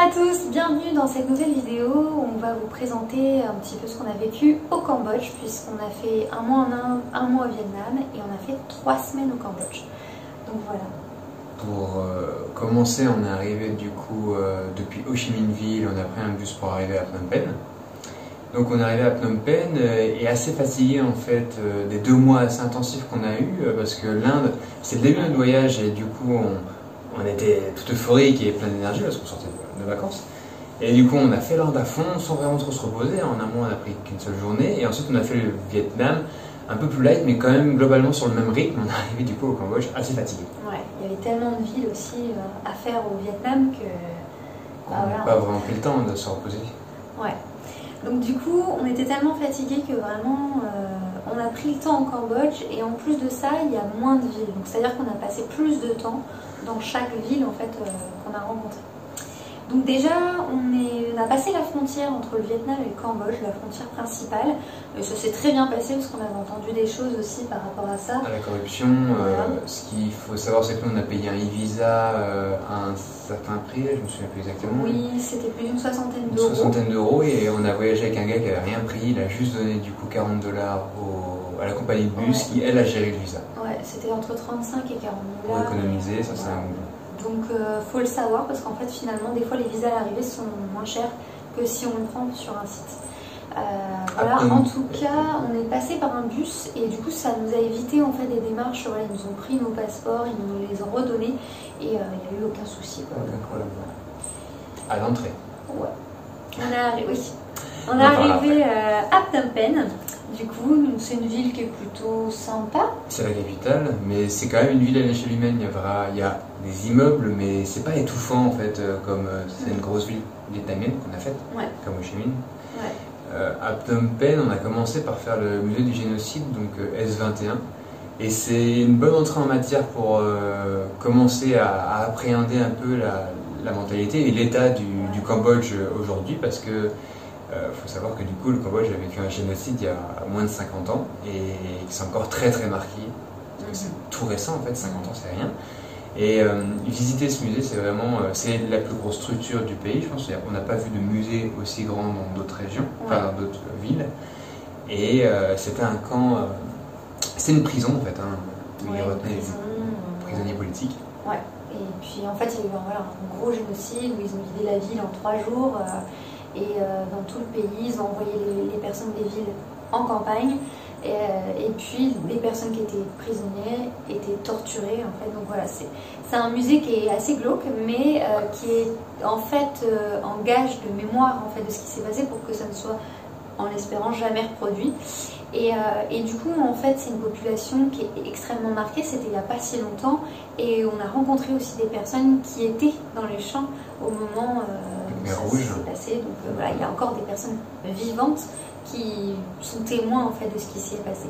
à tous, bienvenue dans cette nouvelle vidéo où on va vous présenter un petit peu ce qu'on a vécu au Cambodge, puisqu'on a fait un mois en Inde, un mois au Vietnam et on a fait 3 semaines au Cambodge. Donc voilà. Pour commencer, on est arrivé du coup depuis Ho Chi Minh Ville, on a pris un bus pour arriver à Phnom Penh. Donc on est arrivé à Phnom Penh et assez fatigué en fait des 2 mois assez intensifs qu'on a eu parce que l'Inde, c'est le début de notre voyage et du coup on était tout euphorique et plein d'énergie parce qu'on sortait de vacances. Et du coup on a fait l'Inde à fond sans vraiment trop se reposer. En un mois on a pris qu'une seule journée et ensuite on a fait le Vietnam un peu plus light mais quand même globalement sur le même rythme. On est arrivé du coup au Cambodge assez fatigué. Ouais, il y avait tellement de villes aussi à faire au Vietnam que... on n'a pas vraiment pris le temps de se reposer. Ouais. Donc du coup, on était tellement fatigués que vraiment, on a pris le temps au Cambodge et en plus de ça, il y a moins de villes. Donc c'est-à-dire qu'on a passé plus de temps dans chaque ville en fait qu'on a rencontrée. Donc déjà, on a passé la frontière entre le Vietnam et le Cambodge, la frontière principale. Et ça s'est très bien passé parce qu'on avait entendu des choses aussi par rapport à ça. À la corruption, ce qu'il faut savoir c'est que nous on a payé un e-visa à un certain prix, je me souviens plus exactement. Oui, c'était plus d'une soixantaine d'euros. Une soixantaine d'euros et on a voyagé avec un gars qui avait rien pris, il a juste donné du coup 40 $, à la compagnie de bus qui elle a géré le visa. Ouais, c'était entre 35 et 40 $. Pour économiser, ça c'est un bon. Donc faut le savoir parce qu'en fait finalement des fois les visas à l'arrivée sont moins chers que si on le prend sur un site. Voilà, en tout cas on est passé par un bus et du coup ça nous a évité en fait des démarches. Voilà, ils nous ont pris nos passeports, ils nous les ont redonnés et il n'y a eu aucun souci. Aucun problème. À l'entrée. Ouais. On est arrivé à Phnom Penh. Du coup, c'est une ville qui est plutôt sympa. C'est la capitale, mais c'est quand même une ville à l'échelle humaine. Il y a des immeubles, mais c'est pas étouffant en fait, comme c'est une grosse ville vietnamienne qu'on a faite, comme Ho Chi Minh. À Phnom Penh, on a commencé par faire le musée du génocide, donc S21. Et c'est une bonne entrée en matière pour commencer à appréhender un peu la mentalité et l'état du Cambodge aujourd'hui, parce que faut savoir que du coup le Cambodge a vécu un génocide il y a moins de 50 ans et c'est encore très très marqué. C'est tout récent en fait, 50 ans c'est rien. Et visiter ce musée c'est vraiment, c'est la plus grosse structure du pays je pense. On n'a pas vu de musée aussi grand dans d'autres régions, enfin dans d'autres villes. Et c'était un camp, c'est une prison en fait, où ils retenaient les prisonniers politiques. Ouais. Et puis en fait il y a eu un gros génocide où ils ont vidé la ville en 3 jours. Et dans tout le pays, ils ont envoyé les personnes des villes en campagne. Et puis les personnes qui étaient prisonnières étaient torturées en fait. Donc voilà, c'est un musée qui est assez glauque, mais qui est en fait en gage de mémoire en fait de ce qui s'est passé pour que ça ne soit, en l'espérant, jamais reproduit. Et du coup, en fait, c'est une population qui est extrêmement marquée. C'était il n'y a pas si longtemps. Et on a rencontré aussi des personnes qui étaient dans les champs au moment où ça s'est passé. Donc voilà, il y a encore des personnes vivantes qui sont témoins en fait de ce qui s'y est passé.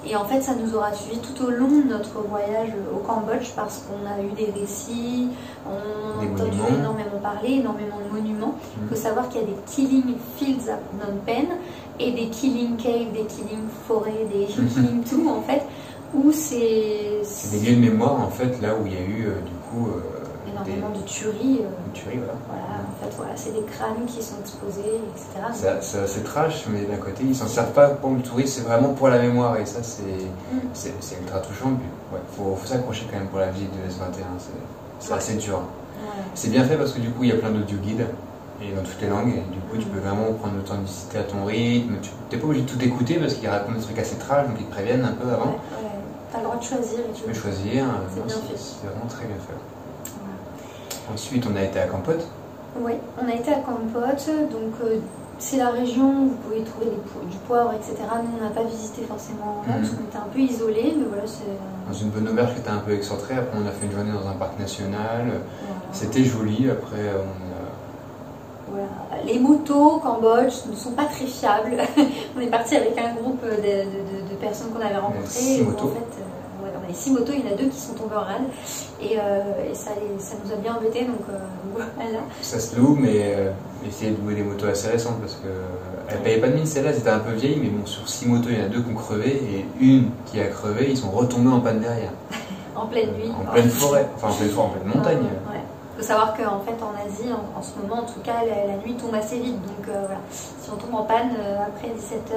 Et en fait, ça nous aura suivi tout au long de notre voyage au Cambodge parce qu'on a eu des récits, on a entendu énormément parler, énormément de monuments. Il faut savoir qu'il y a des killing fields à Phnom Penh et des killing caves, des killing forêts, des killing tout en fait, où c'est des lieux de mémoire en fait, là où il y a eu du coup énormément de tueries. Voilà, en fait, voilà, c'est des crânes qui sont exposés, etc. C'est assez trash, mais d'un côté, ils s'en servent pas pour le tourisme, c'est vraiment pour la mémoire, et ça, c'est ultra touchant. Ouais, faut s'accrocher quand même pour la visite de S21, c'est assez dur. C'est bien fait parce que du coup, il y a plein d'audio guides, et dans toutes les langues, et du coup, tu peux vraiment prendre le temps de visiter à ton rythme. Tu n'es pas obligé de tout écouter parce qu'ils racontent des trucs assez trash, donc ils te préviennent un peu avant. Tu as le droit de choisir. Tu peux choisir, c'est vraiment très bien fait. Ensuite, on a été à Kampot. Oui, on a été à Kampot, donc c'est la région où vous pouvez trouver du poivre, etc. Nous, on n'a pas visité forcément là, parce qu'on était un peu isolés, mais voilà, c'est... Dans une bonne auberge qui était un peu excentrée, après on a fait une journée dans un parc national, c'était joli, après on a... Voilà. Les motos au Cambodge ne sont pas très fiables. On est parti avec un groupe de personnes qu'on avait rencontrées. 6 motos. En fait, on avait 6 motos, il y en a 2 qui sont tombées en rade et ça nous a bien embêtés, donc voilà. Ça se loue, mais essayez de louer des motos assez récentes parce qu'elles ne payaient pas de mine, celle-là c'était un peu vieille, mais bon, sur 6 motos il y en a 2 qui ont crevé et une qui a crevé, ils sont retombés en panne derrière. En pleine nuit. En pleine forêt, enfin en pleine montagne. Il faut savoir qu'en fait en Asie, en ce moment en tout cas, la nuit tombe assez vite. Donc voilà, si on tombe en panne après 17h,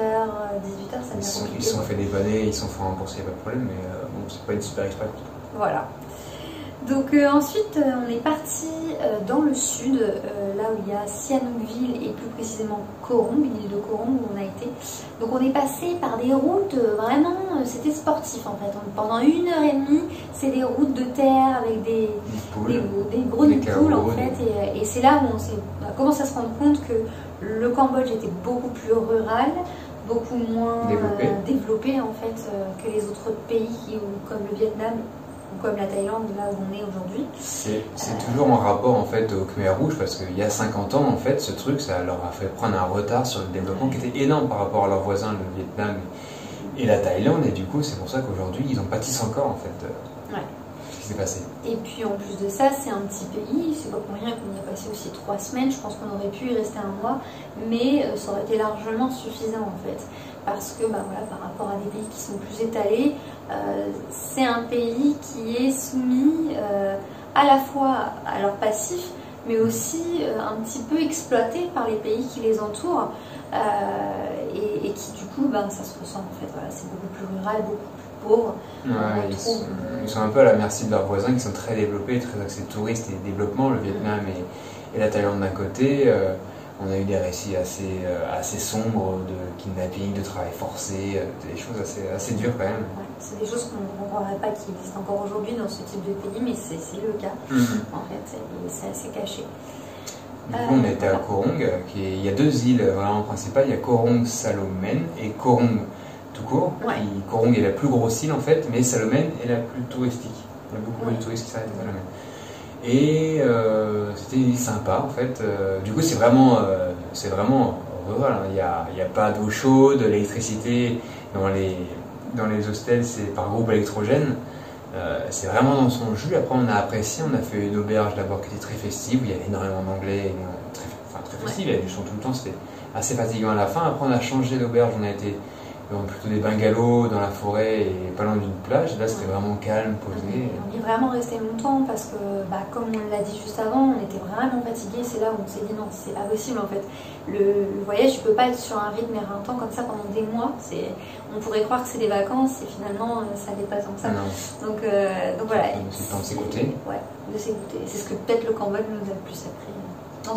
18h, ça devient compliqué. Ils sont fait dépanner, ils sont fait rembourser, il n'y a pas de problème, mais bon, c'est pas une super expérience. Voilà. Donc ensuite, on est parti dans le sud, là où il y a Sihanoukville et plus précisément Korong, l'île de Korong où on a été. Donc on est passé par des routes, vraiment, c'était sportif en fait. Pendant 1h30, c'est des routes de terre avec des gros nids de poules en fait. Et c'est là où on a commencé à se rendre compte que le Cambodge était beaucoup plus rural, beaucoup moins développé en fait que les autres pays comme le Vietnam ou comme la Thaïlande, là où on est aujourd'hui. C'est toujours en rapport en fait au Khmer Rouge, parce qu'il y a 50 ans en fait, ce truc, ça leur a fait prendre un retard sur le développement qui était énorme par rapport à leurs voisins, le Vietnam et la Thaïlande, et du coup c'est pour ça qu'aujourd'hui ils en pâtissent encore en fait. Ce qui s'est passé. Et puis en plus de ça, c'est un petit pays, c'est pas pour rien qu'on y a passé aussi 3 semaines, je pense qu'on aurait pu y rester un mois, mais ça aurait été largement suffisant en fait. Parce que voilà, par rapport à des pays qui sont plus étalés, c'est un pays qui est soumis à la fois à leur passif, mais aussi un petit peu exploité par les pays qui les entourent, et qui du coup, ça se ressent en fait. Voilà, c'est beaucoup plus rural, beaucoup plus pauvre. Ils sont un peu à la merci de leurs voisins qui sont très développés, très axés touristes et développement, le Vietnam et la Thaïlande d'un côté. On a eu des récits assez sombres de kidnapping, de travail forcé, des choses assez dures quand même. Ouais, c'est des choses qu'on ne croirait pas qui existent encore aujourd'hui dans ce type de pays, mais c'est le cas en fait, et c'est assez caché. Du coup, on était à Korong, il y a 2 îles vraiment principales, il y a Korong Salomen et Korong tout court. Korong est la plus grosse île en fait, mais Salomen est la plus touristique. Il y a beaucoup de touristes qui s'arrêtent à Salomen. Et c'était une île sympa en fait. Du coup c'est vraiment rural, hein. Il n'y a pas d'eau chaude, l'électricité dans les hostels c'est par groupe électrogène. C'est vraiment dans son jus. Après on a apprécié, on a fait une auberge d'abord qui était très festive, où il y avait énormément d'anglais, très festive, il y avait du son tout le temps, c'était assez fatigant à la fin. Après on a changé d'auberge, on a été plutôt des bungalows dans la forêt et pas loin d'une plage. Là c'était vraiment calme, posé. On est vraiment resté longtemps parce que comme on l'a dit juste avant, on était vraiment fatigués. C'est là où on s'est dit non, c'est pas possible en fait. Le voyage, tu peux pas être sur un rythme éreintant comme ça pendant des mois. On pourrait croire que c'est des vacances et finalement ça n'est pas tant que ça. Donc voilà. C'est le temps de s'écouter. Ouais, de s'écouter. C'est ce que peut-être le Cambodge nous a le plus appris.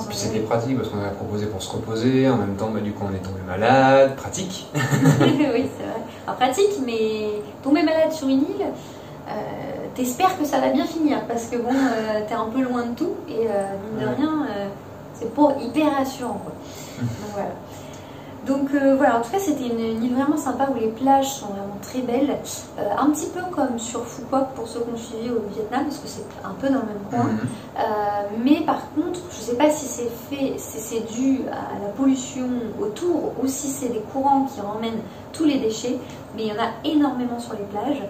Puis c'était pratique parce qu'on avait proposé pour se reposer, en même temps du coup on est tombé malade, pratique. Oui c'est vrai, alors, pratique, mais tomber malade sur une île, t'espères que ça va bien finir parce que bon, t'es un peu loin de tout et mine de rien, c'est pas hyper rassurant quoi. Donc voilà. Donc voilà, en tout cas c'était une île vraiment sympa où les plages sont vraiment très belles, un petit peu comme sur Phu Quoc pour ceux qui ont suivi au Vietnam parce que c'est un peu dans le même coin, mais par contre je ne sais pas si c'est dû à la pollution autour ou si c'est des courants qui emmènent tous les déchets, mais il y en a énormément sur les plages.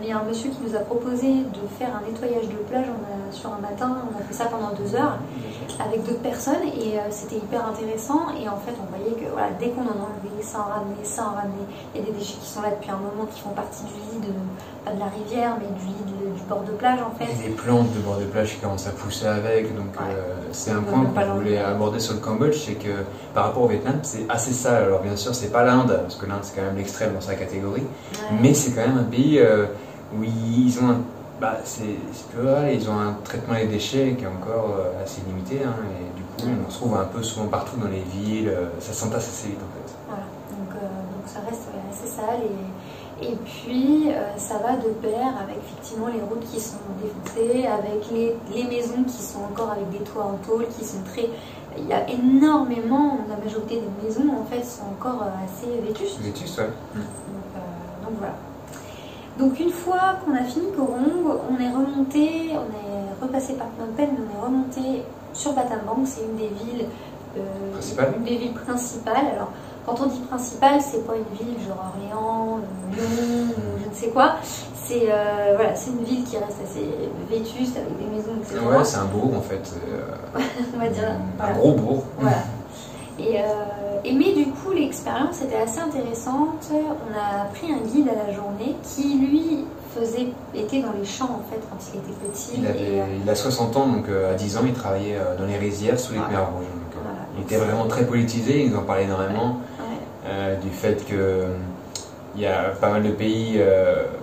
Il y a un monsieur qui nous a proposé de faire un nettoyage de plage sur un matin, on a fait ça pendant 2 heures avec d'autres personnes et c'était hyper intéressant et en fait on voyait que voilà, dès qu'on en enlevait, ça en ramenait, il y a des déchets qui sont là depuis un moment qui font partie du lit, pas de la rivière mais du lit du bord de plage en fait. Et des plantes de bord de plage qui commencent à pousser avec, donc c'est un point que je voulais aborder sur le Cambodge, c'est que par rapport au Vietnam c'est assez sale. Alors bien sûr c'est pas l'Inde, parce que l'Inde c'est quand même l'extrême dans sa catégorie, mais c'est quand même un pays où ils ont ils ont un traitement des déchets qui est encore assez limité, hein, et du coup on se trouve un peu souvent partout dans les villes, ça s'entasse assez vite en fait. Voilà, donc ça reste assez sale et puis ça va de pair avec effectivement les routes qui sont défoncées, avec les maisons qui sont encore avec des toits en tôle qui sont très... Il y a énormément, la majorité des maisons en fait sont encore assez vétustes. Vétustes, ouais. Donc voilà. Donc une fois qu'on a fini Korong, on est repassé par Phnom Penh, on est remonté sur Battambang, c'est une des villes principales. Alors quand on dit principale, c'est pas une ville genre Orléans, Lyon ou je ne sais quoi. C'est une ville qui reste assez vétuste avec des maisons, etc. Ouais, c'est un bourg en fait. On va dire. Un gros bourg. Voilà. Mais du coup l'expérience était assez intéressante. On a pris un guide à la journée qui lui était dans les champs en fait quand il était petit. Il a 60 ans, donc à 10 ans, il travaillait dans les rizières sous les khmers rouges. Donc, voilà. Il était vraiment très politisé, ils en parlaient énormément du fait que il y a pas mal de pays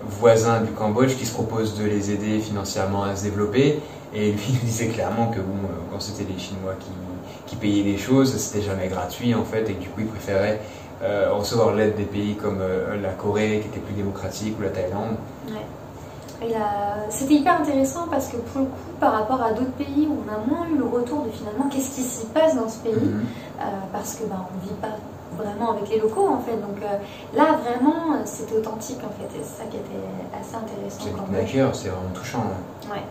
voisins du Cambodge qui se proposent de les aider financièrement à se développer. Et lui, il disait clairement que bon, quand c'était les Chinois qui payaient les choses, c'était jamais gratuit en fait, et que du coup, il préférait recevoir l'aide des pays comme la Corée, qui était plus démocratique, ou la Thaïlande. C'était hyper intéressant parce que pour le coup, par rapport à d'autres pays où on a moins eu le retour de finalement qu'est-ce qui s'y passe dans ce pays, parce que on ne vit pas vraiment avec les locaux en fait, donc là vraiment c'était authentique en fait, et c'est ça qui était assez intéressant. C'est vraiment touchant. Ouais.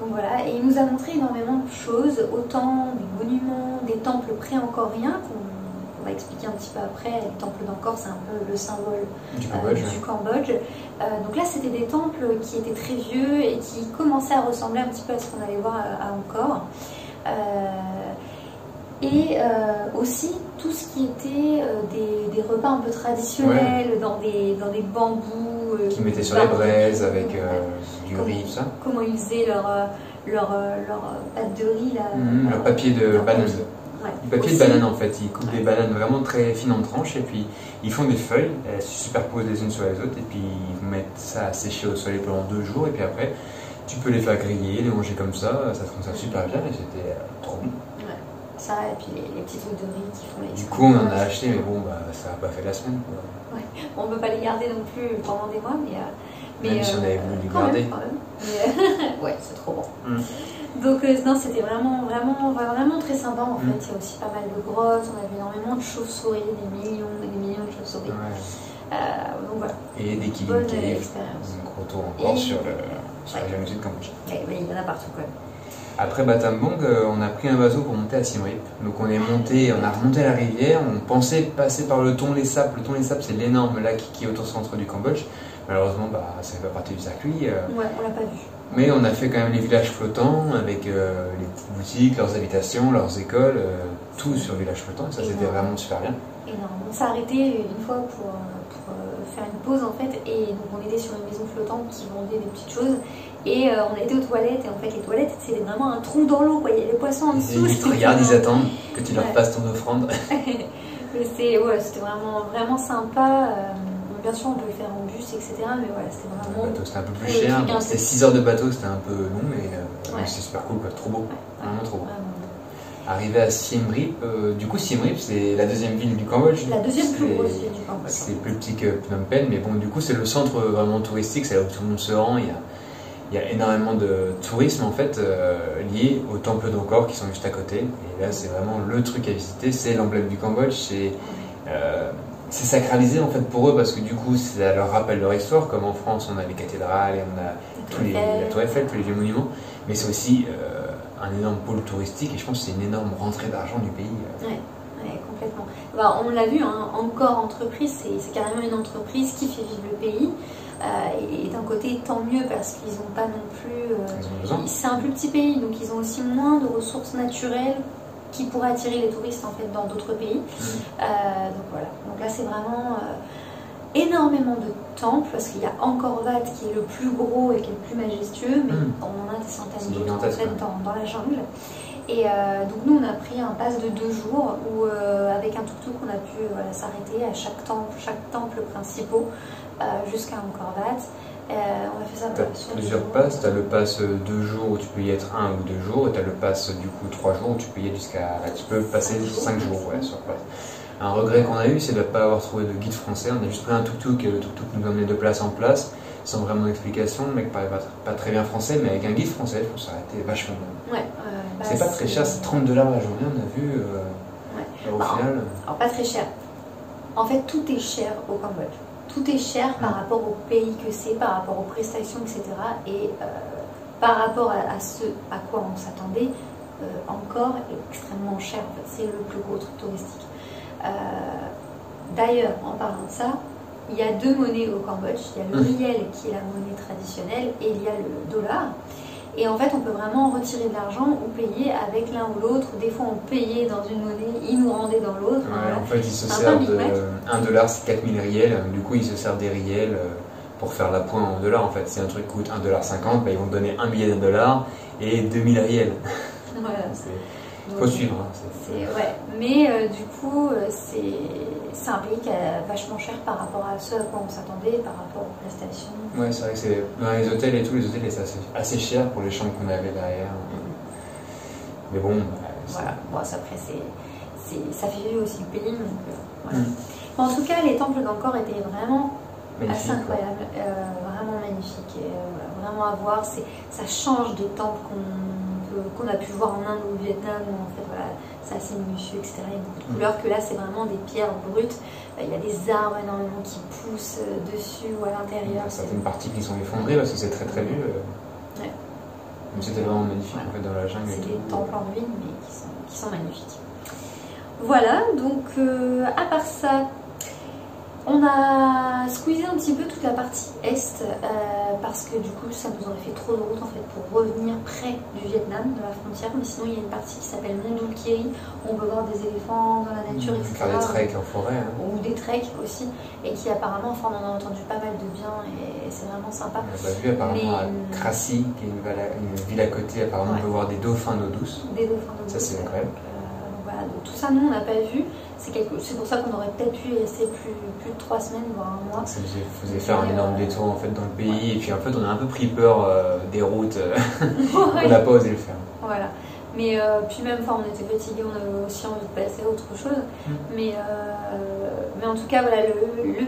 Donc voilà, et il nous a montré énormément de choses, autant des monuments, des temples pré-angkoriens qu'on va expliquer un petit peu après. Les temples d'Angkor, c'est un peu le symbole du Cambodge. Donc là, c'était des temples qui étaient très vieux et qui commençaient à ressembler un petit peu à ce qu'on allait voir à Angkor. Et aussi tout ce qui était des repas un peu traditionnels, dans des bambous. Qui mettaient sur les braises avec du riz, tout ça. Comment ils faisaient leur pâte de riz là. Leur papier de banane. Du papier de banane en fait. Ils coupent des bananes vraiment très fines en tranches et puis ils font des feuilles, elles se superposent les unes sur les autres et puis ils mettent ça à sécher au soleil pendant 2 jours et puis après tu peux les faire griller, les manger comme ça fonctionne super bien et c'était trop bon. Ça, et puis les petits trucs de riz qui font les... Du coup, on en a acheté, mais bon, ça n'a pas fait la semaine. Quoi. Ouais. On ne peut pas les garder non plus pendant des mois, mais même si on avait voulu les garder. Quand même. Mais, ouais, c'est trop bon. Donc, non, c'était vraiment très sympa en fait. Il y a aussi pas mal de grosses, on avait énormément de chauves-souris, des millions de chauves-souris. Donc voilà. Et des bonne expérience. Donc, retour encore sur la région du Cambodge. Il y en a partout quand même. Après Battambang, on a pris un bateau pour monter à Siem Reap. Donc on a remonté la rivière, on pensait passer par le Tonlé Sap. Le Tonlé Sap, c'est l'énorme lac qui est au centre du Cambodge. Malheureusement, ça fait pas partie du circuit. Ouais, on l'a pas vu. Mais on a fait quand même les villages flottants avec les petites boutiques, leurs habitations, leurs écoles, tout sur village flottant. Et ça, c'était vraiment super bien. Énorme. On s'est arrêté une fois pour faire une pause en fait, et donc on était sur une maison flottante qui vendait des petites choses. Et on a été aux toilettes, et en fait les toilettes c'était vraiment un trou dans l'eau, il y a les poissons en dessous. Ils te regardent, ils attendent que tu leur passes ton offrande. Mais c'était vraiment sympa. Bien sûr on peut le faire en bus, etc. Mais voilà, c'était vraiment... Le bateau c'était un peu plus cher, c'était 6 heures de bateau, c'était un peu long, mais c'est super cool, quoi. Trop beau, vraiment trop beau. Arrivé à Siem Reap, du coup Siem Reap c'est la deuxième ville du Cambodge. La deuxième plus grosse ville du Cambodge. C'est plus petit que Phnom Penh, mais bon du coup c'est le centre vraiment touristique, c'est là où tout le monde se rend. Il y a énormément de tourisme en fait lié aux temples d'Angkor qui sont juste à côté. Et là c'est vraiment le truc à visiter, c'est l'emblème du Cambodge. C'est sacralisé en fait pour eux parce que du coup ça leur rappelle leur histoire, comme en France on a les cathédrales et on a la Tour Eiffel, tous les vieux monuments, mais c'est aussi un énorme pôle touristique et je pense que c'est une énorme rentrée d'argent du pays. Ouais, complètement. On l'a vu, Angkor entreprise, c'est carrément une entreprise qui fait vivre le pays. Et d'un côté, tant mieux parce qu'ils n'ont pas non plus. C'est un plus petit pays, donc ils ont aussi moins de ressources naturelles qui pourraient attirer les touristes en fait dans d'autres pays. Donc voilà. Donc là, c'est vraiment énormément de temples parce qu'il y a Angkor Wat qui est le plus gros et qui est le plus majestueux, mais on en a des centaines d'autres en fait dans la jungle. Et donc nous on a pris un pass de 2 jours où avec un tuk-tuk on a pu s'arrêter à chaque temple principal jusqu'à Angkor Wat. On a fait ça sur plusieurs passes, tu as le pass 2 jours où tu peux y être 1 ou 2 jours, et tu as le pass du coup 3 jours où tu peux y être tu peux passer 5 jours sur place. Un regret qu'on a eu, c'est de ne pas avoir trouvé de guide français. On a juste pris un tuk-tuk et le tuk-tuk nous emmenait de place en place, sans vraiment d'explication. Le mec parlait pas très bien français, mais avec un guide français, je pense que ça aurait été vachement bien. Ouais, c'est pas très cher, c'est 30 $ la journée, on a vu. Au final. Alors, pas très cher. En fait, tout est cher au Cambodge. Tout est cher par rapport au pays que c'est, par rapport aux prestations, etc. Et par rapport à ce à quoi on s'attendait, Angkor est extrêmement cher. En fait, c'est le plus gros truc touristique. D'ailleurs, en parlant de ça, il y a 2 monnaies au Cambodge. Il y a le riel qui est la monnaie traditionnelle et il y a le dollar. Et en fait, on peut vraiment retirer de l'argent ou payer avec l'un ou l'autre. Des fois, on payait dans une monnaie, ils nous rendaient dans l'autre. En fait, ils se servent de 1 $, c'est 4000 riels. Du coup, ils se servent des riels pour faire la pointe en dollars en fait. Si un truc coûte 1,50 $, bah, ils vont te donner 1 billet d'$1 et 2000 riels. Voilà. Il faut suivre. Hein, ouais. Mais du coup, c'est un pays qui est vachement cher par rapport à ce à quoi on s'attendait, par rapport aux prestations. Ouais, c'est vrai que c'est dans les hôtels et tout, les hôtels c'est assez cher pour les chambres qu'on avait derrière. Mais bon. Voilà. Bon, après, ça fait vivre aussi le pays. Donc, voilà. En tout cas, les temples d'Angkor étaient vraiment assez incroyables, vraiment magnifiques. Et, vraiment à voir. Ça change des temples qu'on a pu voir en Inde ou au Vietnam, où en fait voilà, c'est assez minutieux, etc. Il y a beaucoup de couleurs, que là c'est vraiment des pierres brutes. Il y a des arbres énormément qui poussent dessus ou à l'intérieur. Il y a certaines parties qui sont effondrées parce que c'est très très vieux. Ouais. C'était vraiment magnifique en fait dans la jungle. C'est des temples en ruine mais qui sont magnifiques. Voilà, donc à part ça, on a squeezé un petit peu toute la partie est parce que du coup ça nous aurait fait trop de route en fait pour revenir près du Vietnam, de la frontière. Mais sinon il y a une partie qui s'appelle Mondulkiri où on peut voir des éléphants dans la nature, etc. Faire des treks en forêt. Hein. Ou des treks aussi, et qui apparemment, enfin on en a entendu pas mal de bien et c'est vraiment sympa. On a vu apparemment à Krasie, qui est une ville à côté, apparemment on peut voir des dauphins d'eau douce. Des dauphins d'eau douce. Ça c'est incroyable. Voilà, donc tout ça nous on n'a pas vu. C'est pour ça qu'on aurait peut-être pu y rester plus de 3 semaines, voire un mois. Ça faisait faire un énorme détour en fait dans le pays, et puis en fait on a un peu pris peur des routes, on n'a pas osé le faire. Voilà, mais puis même, on était fatigués, on avait aussi envie de passer à autre chose. Mais en tout cas, voilà, le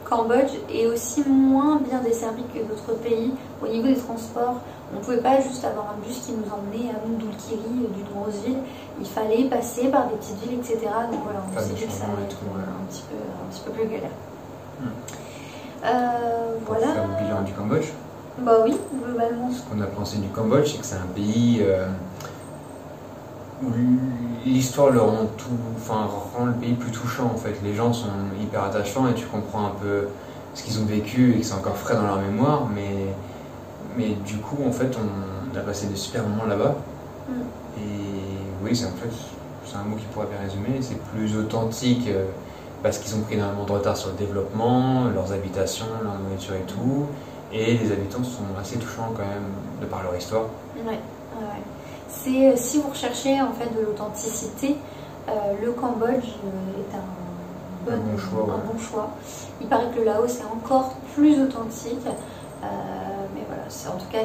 Cambodge est aussi moins bien desservi que d'autres pays. Au niveau des transports, on ne pouvait pas juste avoir un bus qui nous emmenait à Mondulkiri, d'une grosse ville. Il fallait passer par des petites villes, etc. Donc voilà, on s'est dit que ça allait être un petit peu plus galère. Voilà. Pour faire le bilan du Cambodge. Bah oui, globalement. Ce qu'on a pensé du Cambodge, c'est que c'est un pays où l'histoire rend le pays plus touchant en fait. Les gens sont hyper attachants et tu comprends un peu ce qu'ils ont vécu et que c'est encore frais dans leur mémoire, mais du coup en fait on a passé de super moments là-bas. Et oui, c'est un mot qui pourrait bien résumer, c'est plus authentique parce qu'ils ont pris énormément de retard sur le développement, leurs habitations, leur nourriture et tout, et les habitants sont assez touchants quand même de par leur histoire. Ouais. C'est si vous recherchez en fait de l'authenticité, le Cambodge est un bon choix. Il paraît que le Laos est encore plus authentique, mais voilà, en tout cas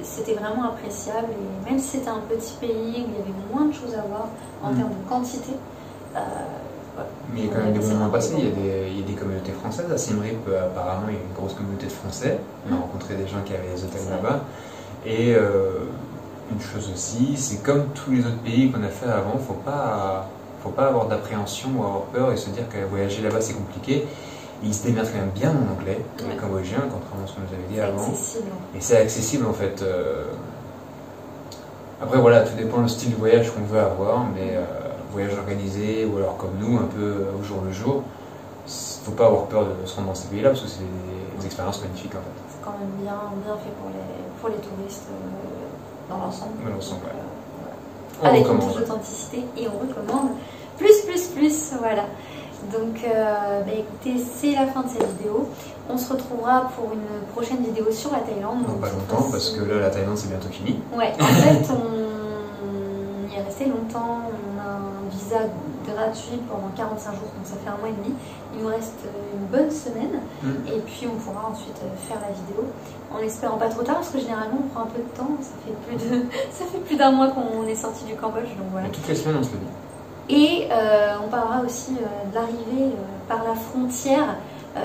c'était vraiment appréciable, et même si c'était un petit pays où il y avait moins de choses à voir en termes de quantité. Voilà. Mais il y a quand même des moments passés, il y a des communautés françaises à Siem Reap, apparemment il y a une grosse communauté de Français, on a rencontré des gens qui avaient des hôtels là-bas, et une chose aussi, c'est comme tous les autres pays qu'on a fait avant, faut pas avoir d'appréhension ou avoir peur et se dire que voyager là-bas c'est compliqué. Ils se démerdent quand même bien en anglais, les Cambodgiens, contrairement à ce qu'on nous avait dit avant. Et c'est accessible en fait. Après voilà, tout dépend du style de voyage qu'on veut avoir, mais voyage organisé ou alors comme nous, un peu au jour le jour, faut pas avoir peur de se rendre dans ces pays-là parce que c'est des expériences magnifiques en fait. C'est quand même bien fait pour les touristes dans l'ensemble. On avec recommande. plus d'authenticité et on recommande plus, voilà. Donc écoutez, c'est la fin de cette vidéo. On se retrouvera pour une prochaine vidéo sur la Thaïlande. Non, pas longtemps parce que là la Thaïlande c'est bientôt fini. Ouais, en fait on y est resté longtemps, on a un visa gratuit pendant 45 jours, donc ça fait 1 mois et demi. Il nous reste une bonne semaine et puis on pourra ensuite faire la vidéo en espérant pas trop tard parce que généralement on prend un peu de temps, ça fait plus d'1 mois qu'on est sorti du Cambodge, donc voilà. Et toutes les semaines on se le dit. Et on parlera aussi de l'arrivée par la frontière.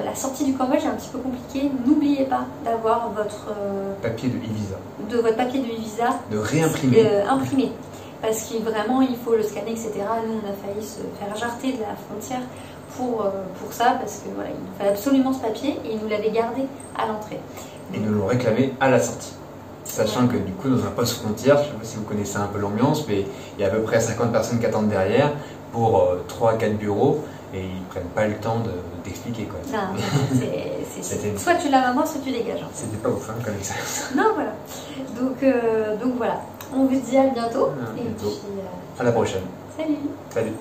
La sortie du Cambodge est un petit peu compliquée. N'oubliez pas d'avoir votre papier de e-visa. Votre papier de e-visa. De réimprimer. Imprimé. Parce qu'il vraiment il faut le scanner, etc. Nous on a failli se faire jarter de la frontière pour ça, parce que voilà, il nous fallait absolument ce papier et ils nous l'avaient gardé à l'entrée. Et nous l'ont réclamé à la sortie. Sachant que du coup dans un poste frontière, je ne sais pas si vous connaissez un peu l'ambiance, mais il y a à peu près 50 personnes qui attendent derrière pour 3 à 4 bureaux et ils prennent pas le temps d'expliquer quoi. Non, soit tu l'as maman, soit tu dégages. C'était pas ouf comme ça. Non, voilà. Donc voilà, on vous dit à bientôt. À bientôt. À la prochaine. Salut. Salut.